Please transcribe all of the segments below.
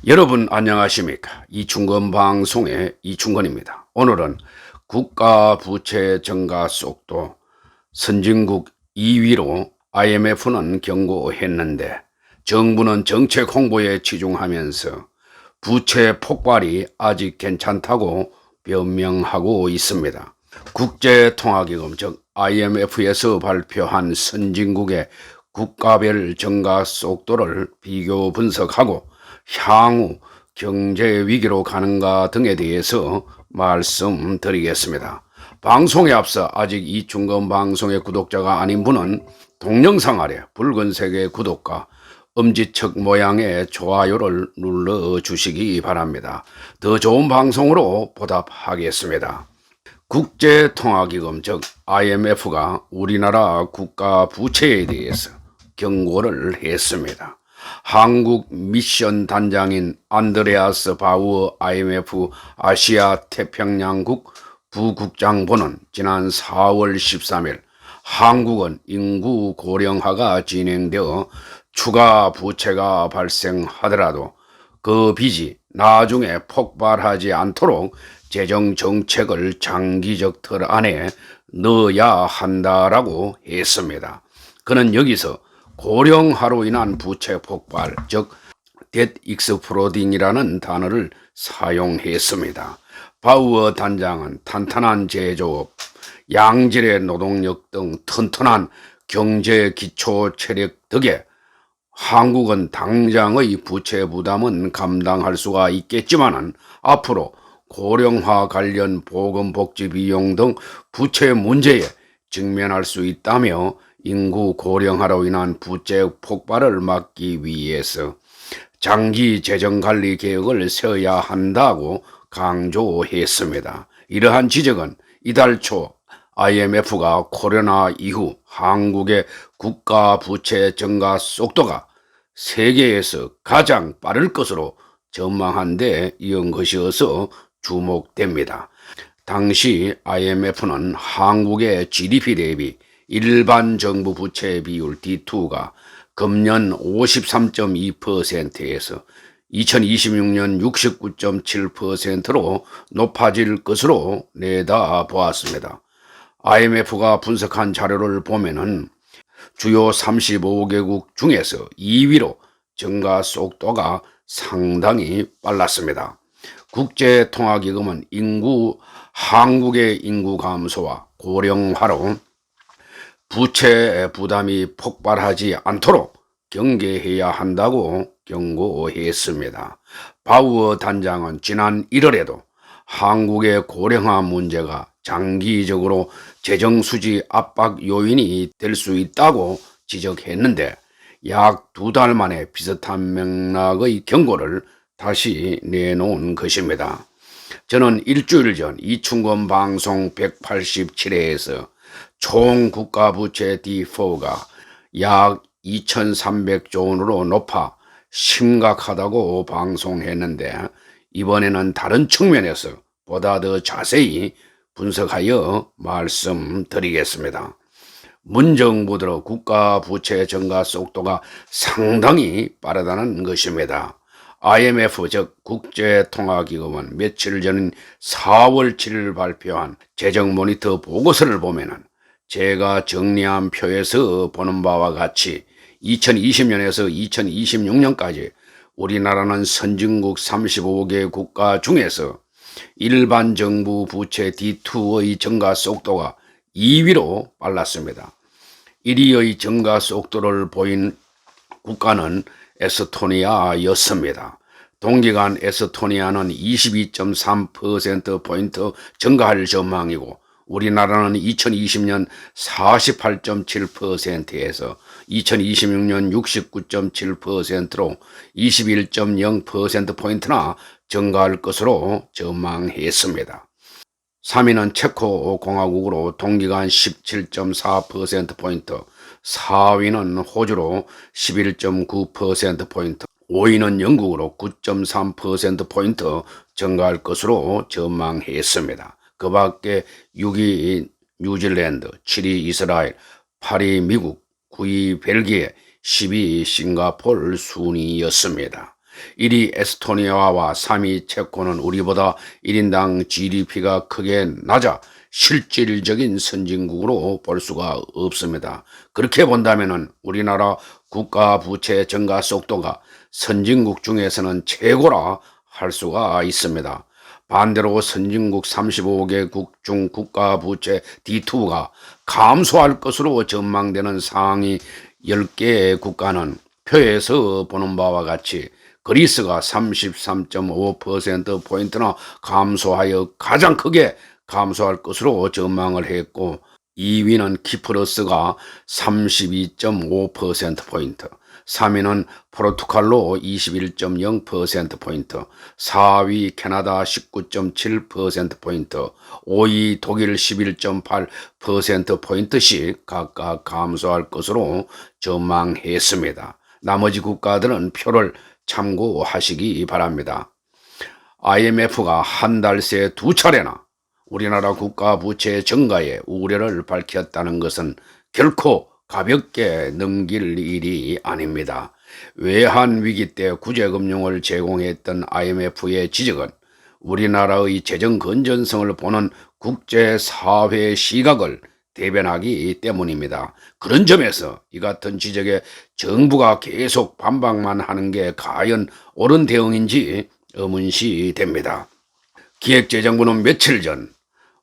여러분 안녕하십니까? 이충건 방송의 이충건입니다. 오늘은 국가 부채 증가 속도 선진국 2위로 IMF는 경고했는데 정부는 정책 홍보에 치중하면서 부채 폭발이 아직 괜찮다고 변명하고 있습니다. 국제통화기금 즉 IMF에서 발표한 선진국의 국가별 증가 속도를 비교 분석하고 향후 경제 위기로 가는가 등에 대해서 말씀드리겠습니다. 방송에 앞서 아직 이충건 방송의 구독자가 아닌 분은 동영상 아래 붉은색의 구독과 엄지척 모양의 좋아요를 눌러주시기 바랍니다. 더 좋은 방송으로 보답하겠습니다. 국제통화기금 즉 IMF가 우리나라 국가 부채에 대해서 경고를 했습니다. 한국 미션 단장인 안드레아스 바우어 IMF 아시아 태평양국 부국장보는 지난 4월 13일 한국은 인구 고령화가 진행되어 추가 부채가 발생하더라도 그 빚이 나중에 폭발하지 않도록 재정 정책을 장기적 틀 안에 넣어야 한다라고 했습니다. 그는 여기서 고령화로 인한 부채 폭발, 즉 debt exploding이라는 단어를 사용했습니다. 바우어 단장은 탄탄한 제조업, 양질의 노동력 등 튼튼한 경제 기초 체력 덕에 한국은 당장의 부채 부담은 감당할 수가 있겠지만은 앞으로 고령화 관련 보건복지 비용 등 부채 문제에 직면할 수 있다며 인구 고령화로 인한 부채 폭발을 막기 위해서 장기 재정관리 계획을 세워야 한다고 강조했습니다. 이러한 지적은 이달 초 IMF가 코로나 이후 한국의 국가 부채 증가 속도가 세계에서 가장 빠를 것으로 전망한 데 이은 것이어서 주목됩니다. 당시 IMF는 한국의 GDP 대비 일반 정부 부채 비율 D2가 금년 53.2%에서 2026년 69.7%로 높아질 것으로 내다보았습니다. IMF가 분석한 자료를 보면은 주요 35개국 중에서 2위로 증가 속도가 상당히 빨랐습니다. 국제통화기금은 한국의 인구 감소와 고령화로 부채 부담이 폭발하지 않도록 경계해야 한다고 경고했습니다. 바우어 단장은 지난 1월에도 한국의 고령화 문제가 장기적으로 재정수지 압박 요인이 될 수 있다고 지적했는데 약 2달 만에 비슷한 맥락의 경고를 다시 내놓은 것입니다. 저는 일주일 전 이충건 방송 187회에서 총 국가부채 D4가 약 2,300조 원으로 높아 심각하다고 방송했는데 이번에는 다른 측면에서 보다 더 자세히 분석하여 말씀드리겠습니다. 문정부 들어 국가 부채 증가 속도가 상당히 빠르다는 것입니다. IMF 즉 국제통화기금은 며칠 전인 4월 7일 발표한 재정 모니터 보고서를 보면은 제가 정리한 표에서 보는 바와 같이 2020년에서 2026년까지 우리나라는 선진국 35개 국가 중에서 일반 정부 부채 D2의 증가 속도가 2위로 빨랐습니다. 1위의 증가 속도를 보인 국가는 에스토니아였습니다. 동기간 에스토니아는 22.3%포인트 증가할 전망이고 우리나라는 2020년 48.7%에서 2026년 69.7%로 21.0%포인트나 증가할 것으로 전망했습니다. 3위는 체코 공화국으로 동기간 17.4%포인트, 4위는 호주로 11.9%포인트, 5위는 영국으로 9.3%포인트 증가할 것으로 전망했습니다. 그 밖에 6위 뉴질랜드, 7위 이스라엘, 8위 미국, 9위 벨기에, 10위 싱가포르 순이었습니다. 1위 에스토니아와 3위 체코는 우리보다 1인당 GDP가 크게 낮아 실질적인 선진국으로 볼 수가 없습니다. 그렇게 본다면 우리나라 국가 부채 증가 속도가 선진국 중에서는 최고라 할 수가 있습니다. 반대로 선진국 35개국 중 국가 부채 D2가 감소할 것으로 전망되는 상위 10개의 국가는 표에서 보는 바와 같이 그리스가 33.5%포인트나 감소하여 가장 크게 감소할 것으로 전망을 했고, 2위는 키프러스가 32.5%포인트, 3위는 포르투갈로 21.0%포인트, 4위 캐나다 19.7%포인트, 5위 독일 11.8%포인트씩 각각 감소할 것으로 전망했습니다. 나머지 국가들은 표를 참고하시기 바랍니다. IMF가 한 달 새 2차례나 우리나라 국가 부채 증가에 우려를 밝혔다는 것은 결코 가볍게 넘길 일이 아닙니다. 외환 위기 때 구제금융을 제공했던 IMF의 지적은 우리나라의 재정 건전성을 보는 국제사회의 시각을 대변하기 때문입니다. 그런 점에서 이 같은 지적에 정부가 계속 반박만 하는 게 과연 옳은 대응인지 의문시 됩니다. 기획재정부는 며칠 전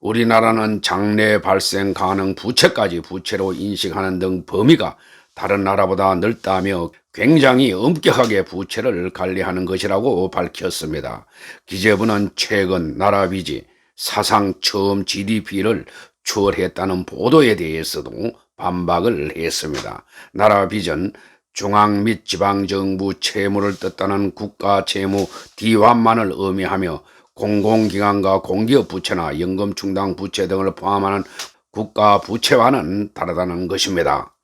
우리나라는 장래 발생 가능 부채까지 부채로 인식하는 등 범위가 다른 나라보다 넓다며 굉장히 엄격하게 부채를 관리하는 것이라고 밝혔습니다. 기재부는 최근 나라 빚이 사상 처음 GDP를 추월했다는 보도에 대해서도 반박을 했습니다. 나라 빚은 중앙 및 지방정부 채무를 뜻하는 국가 채무 D환만을 의미하며 공공기관과 공기업 부채나 연금충당 부채 등을 포함하는 국가 부채와는 다르다는 것입니다.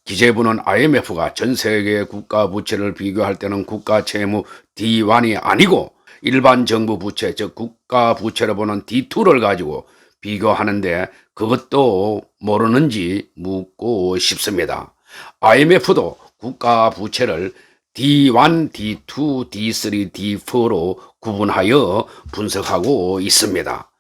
기재부는 IMF가 전 세계 국가 부채를 비교할 때는 국가 채무 D1이 아니고 일반 정부 부채, 즉 국가 부채를 보는 D2를 가지고 비교하는데 그것도 모르는지 묻고 싶습니다. IMF도 국가 부채를 D1, D2, D3, D4로 구분하여 분석하고 있습니다.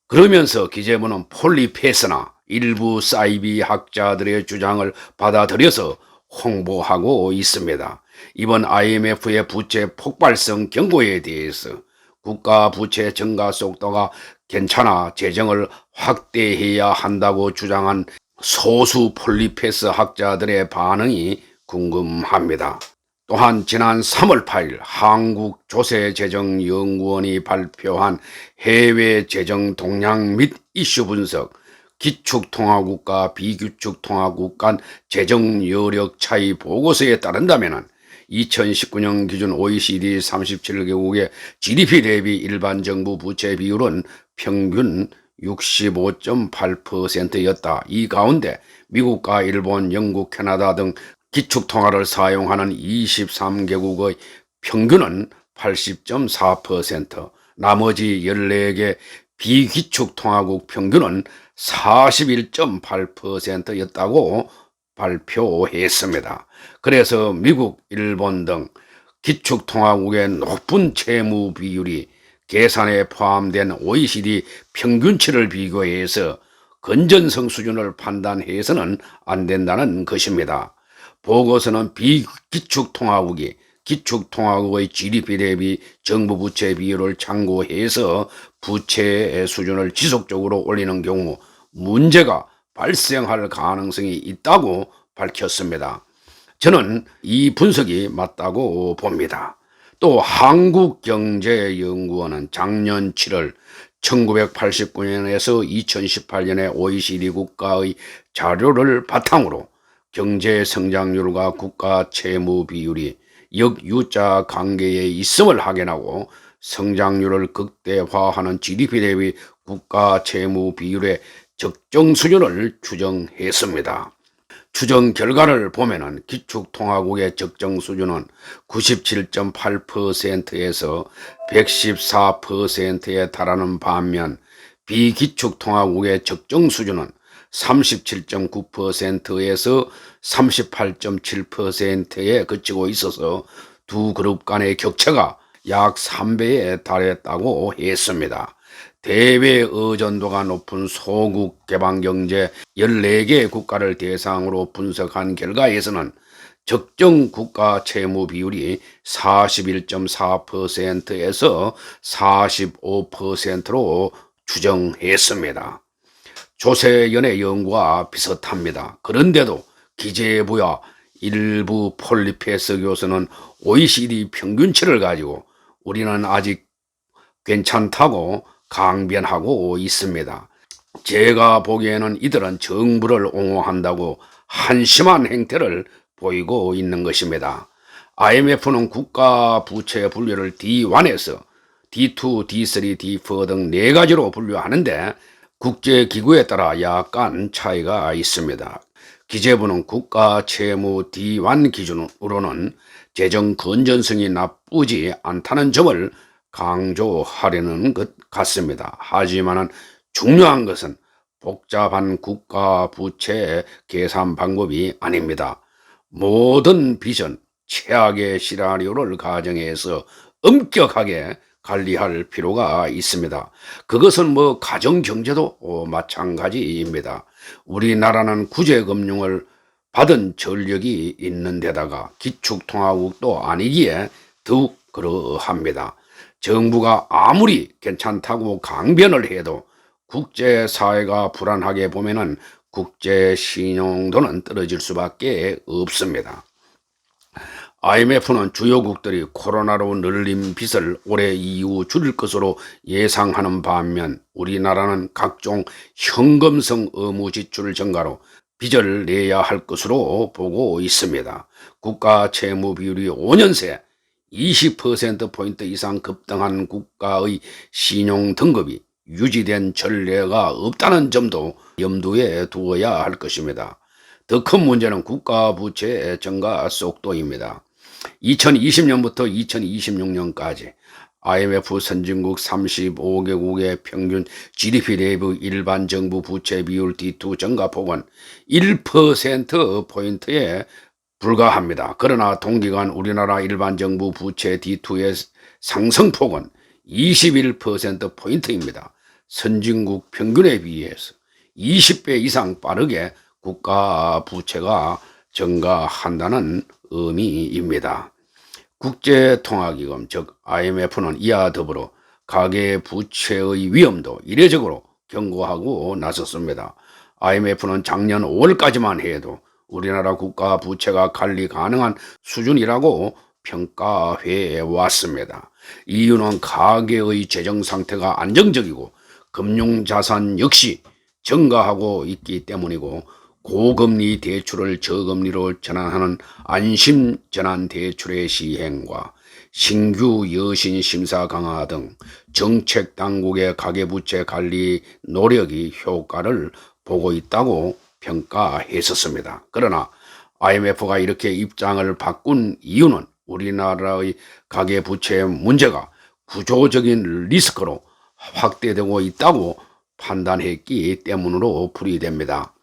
그러면서 기재부는 폴리페스나 일부 사이비 학자들의 주장을 받아들여서 홍보하고 있습니다. 이번 IMF의 부채 폭발성 경고에 대해서 국가 부채 증가 속도가 괜찮아 재정을 확대해야 한다고 주장한 소수 폴리페스 학자들의 반응이 궁금합니다. 또한 지난 3월 8일 한국조세재정연구원이 발표한 해외 재정 동향 및 이슈 분석, 기축통화국과 비기축통화국 간 재정 여력 차이 보고서에 따른다면 2019년 기준 OECD 37개국의 GDP 대비 일반 정부 부채 비율은 평균 65.8%였다. 이 가운데 미국과 일본, 영국, 캐나다 등 기축통화를 사용하는 23개국의 평균은 80.4%, 나머지 14개 비기축통화국 평균은 41.8%였다고 발표했습니다. 그래서 미국, 일본 등 기축통화국의 높은 채무 비율이 계산에 포함된 OECD 평균치를 비교해서 건전성 수준을 판단해서는 안 된다는 것입니다. 보고서는 비기축통화국이 기축통화국의 GDP 대비 정부 부채 비율을 참고해서 부채 수준을 지속적으로 올리는 경우 문제가 발생할 가능성이 있다고 밝혔습니다. 저는 이 분석이 맞다고 봅니다. 또 한국경제연구원은 작년 7월 1989년에서 2018년의 OECD 국가의 자료를 바탕으로 경제 성장률과 국가 채무 비율이 역유자 관계에 있음을 확인하고 성장률을 극대화하는 GDP 대비 국가 채무 비율의 적정 수준을 추정했습니다. 추정 결과를 보면은 기축통화국의 적정 수준은 97.8%에서 114%에 달하는 반면 비기축통화국의 적정 수준은 37.9%에서 38.7%에 그치고 있어서 두 그룹 간의 격차가 약 3배에 달했다고 했습니다. 대외 의존도가 높은 소국 개방경제 14개 국가를 대상으로 분석한 결과에서는 적정 국가 채무 비율이 41.4%에서 45%로 추정했습니다. 조세연의 연구와 비슷합니다. 그런데도 기재부와 일부 폴리페스 교수는 OECD 평균치를 가지고 우리는 아직 괜찮다고 강변하고 있습니다. 제가 보기에는 이들은 정부를 옹호한다고 한심한 행태를 보이고 있는 것입니다. IMF는 국가 부채 분류를 D1에서 D2, D3, D4 등 4가지로 분류하는데 국제기구에 따라 약간 차이가 있습니다. 기재부는 국가 채무 D1 기준으로는 재정 건전성이 나쁘지 않다는 점을 강조하려는 것 같습니다. 하지만 중요한 것은 복잡한 국가 부채 계산 방법이 아닙니다. 모든 빚은 최악의 시나리오를 가정해서 엄격하게 관리할 필요가 있습니다. 그것은 가정 경제도 마찬가지입니다. 우리나라는 구제금융을 받은 전력이 있는 데다가 기축통화국도 아니기에 더욱 그러합니다. 정부가 아무리 괜찮다고 강변을 해도 국제사회가 불안하게 보면은 국제 신용도는 떨어질 수밖에 없습니다. IMF는 주요국들이 코로나로 늘린 빚을 올해 이후 줄일 것으로 예상하는 반면 우리나라는 각종 현금성 의무 지출 증가로 빚을 내야 할 것으로 보고 있습니다. 국가 채무 비율이 5년 새 20%포인트 이상 급등한 국가의 신용 등급이 유지된 전례가 없다는 점도 염두에 두어야 할 것입니다. 더 큰 문제는 국가 부채 증가 속도입니다. 2020년부터 2026년까지 IMF 선진국 35개국의 평균 GDP 대비 일반 정부 부채 비율 D2 증가폭은 1%포인트에 불과합니다. 그러나 동기간 우리나라 일반 정부 부채 D2의 상승폭은 21%포인트입니다. 선진국 평균에 비해서 20배 이상 빠르게 국가 부채가 증가한다는 의미입니다. 국제통화기금 즉 IMF는 이와 더불어 가계 부채의 위험도 이례적으로 경고하고 나섰습니다. IMF는 작년 5월까지만 해도 우리나라 국가 부채가 관리 가능한 수준이라고 평가해 왔습니다. 이유는 가계의 재정 상태가 안정적이고 금융자산 역시 증가하고 있기 때문이고 고금리 대출을 저금리로 전환하는 안심전환 대출의 시행과 신규 여신 심사 강화 등 정책 당국의 가계부채 관리 노력이 효과를 보고 있다고 평가했었습니다. 그러나 IMF가 이렇게 입장을 바꾼 이유는 우리나라의 가계부채 문제가 구조적인 리스크로 확대되고 있다고 판단했기 때문으로 풀이됩니다.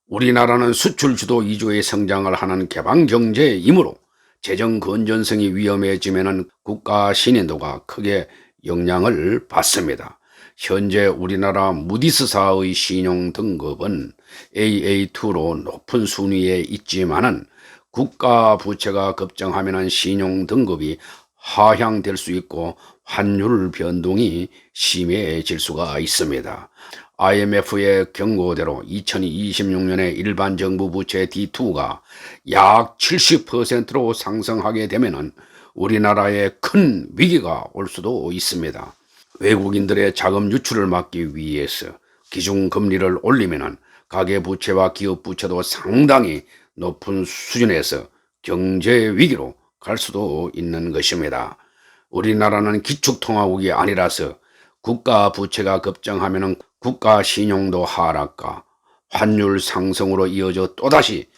우리나라는 수출 주도 위주의 성장을 하는 개방경제이므로 재정 건전성이 위험해지면 국가 신인도가 크게 영향을 받습니다. 현재 우리나라 무디스사의 신용 등급은 AA2로 높은 순위에 있지만은 국가 부채가 급증하면 신용 등급이 하향될 수 있고 환율 변동이 심해질 수가 있습니다. IMF의 경고대로 2026년에 일반 정부 부채 D2가 약 70%로 상승하게 되면 우리나라에 큰 위기가 올 수도 있습니다. 외국인들의 자금 유출을 막기 위해서 기준금리를 올리면 가계부채와 기업부채도 상당히 높은 수준에서 경제위기로 갈 수도 있는 것입니다. 우리나라는 기축통화국이 아니라서 국가 부채가 급증하면 국가 신용도 하락과 환율 상승으로 이어져 또다시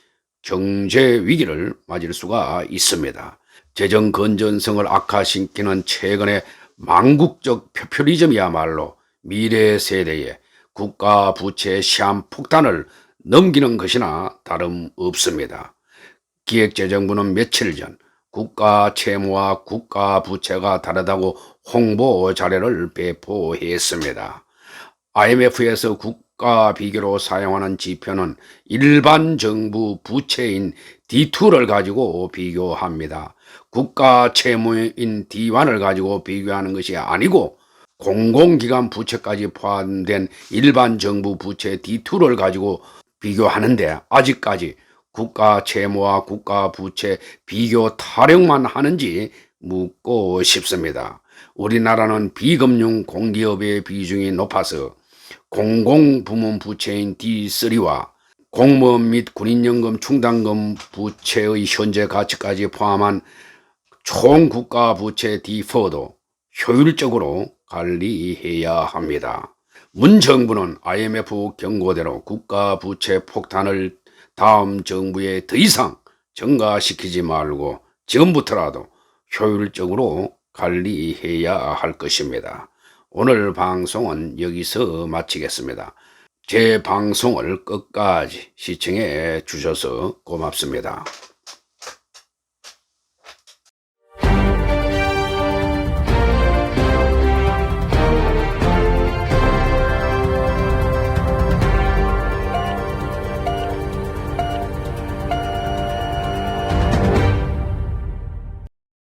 경제 위기를 맞을 수가 있습니다. 재정 건전성을 악화시키는 최근의 망국적 포퓰리즘이야말로 미래 세대의 국가 부채 시한폭탄을 넘기는 것이나 다름없습니다. 기획재정부는 며칠 전 국가 채무와 국가 부채가 다르다고 홍보 자료를 배포했습니다. IMF에서 국가 비교로 사용하는 지표는 일반 정부 부채인 D2를 가지고 비교합니다. 국가 채무인 D1을 가지고 비교하는 것이 아니고 공공기관 부채까지 포함된 일반 정부 부채 D2를 가지고 비교하는데, 아직까지 국가 채무와 국가 부채 비교 타령만 하는지 묻고 싶습니다. 우리나라는 비금융 공기업의 비중이 높아서 공공부문 부채인 D3와 공무원 및 군인연금 충당금 부채의 현재 가치까지 포함한 총 국가 부채 D4도 효율적으로 관리해야 합니다. 문 정부는 IMF 경고대로 국가 부채 폭탄을 다음 정부에 더 이상 전가시키지 말고 지금부터라도 효율적으로 관리해야 할 것입니다. 오늘 방송은 여기서 마치겠습니다. 제 방송을 끝까지 시청해 주셔서 고맙습니다.